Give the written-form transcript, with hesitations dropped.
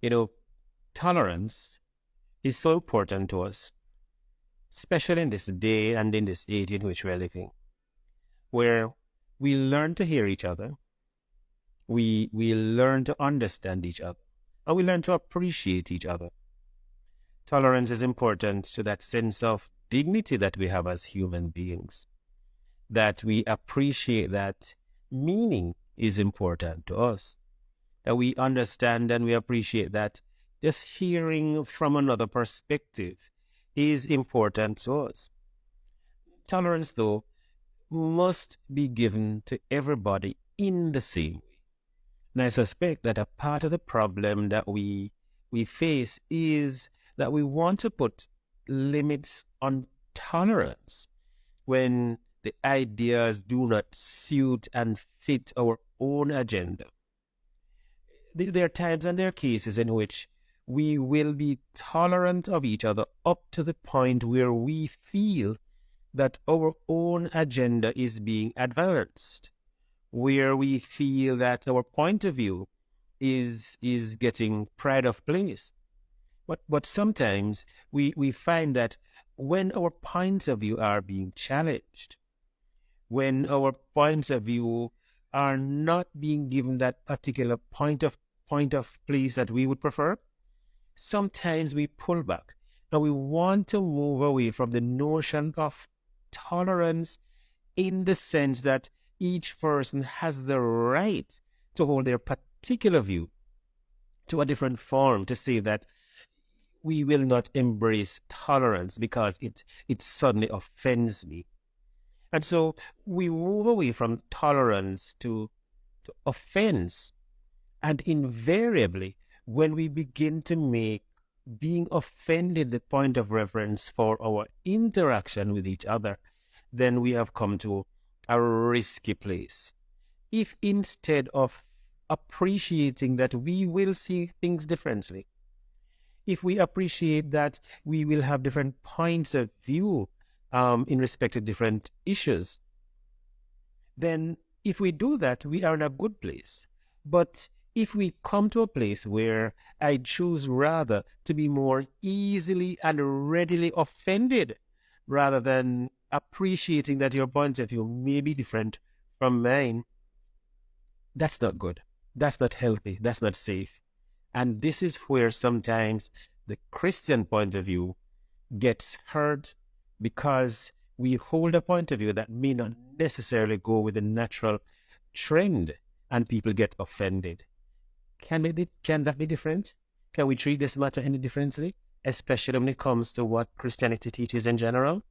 You know, tolerance is so important to us, especially in this day and in this age in which we're living, where we learn to hear each other, we learn to understand each other, and we learn to appreciate each other. Tolerance is important to that sense of dignity that we have as human beings, that we appreciate that meaning is important to us, that we understand and we appreciate that just hearing from another perspective is important to us. Tolerance, though, must be given to everybody in the same way. And I suspect that a part of the problem that we face is that we want to put limits on tolerance when the ideas do not suit and fit our own agenda. There are times and there are cases in which we will be tolerant of each other up to the point where we feel that our own agenda is being advanced, where we feel that our point of view is getting pride of place. But sometimes we find that when our points of view are being challenged, when our points of view are not being given that particular point of place that we would prefer, sometimes we pull back. Now we want to move away from the notion of tolerance in the sense that each person has the right to hold their particular view to a different form, to say that we will not embrace tolerance because it suddenly offends me. And so we move away from tolerance to offense. And invariably, when we begin to make being offended the point of reference for our interaction with each other, then we have come to a risky place. If instead of appreciating that we will see things differently, if we appreciate that we will have different points of view in respect to different issues, then if we do that, we are in a good place. But if we come to a place where I choose rather to be more easily and readily offended rather than appreciating that your point of view may be different from mine, that's not good. That's not healthy. That's not safe. And this is where sometimes the Christian point of view gets hurt, because we hold a point of view that may not necessarily go with the natural trend, and people get offended. Can that be different? Can we treat this matter any differently, especially when it comes to what Christianity teaches in general?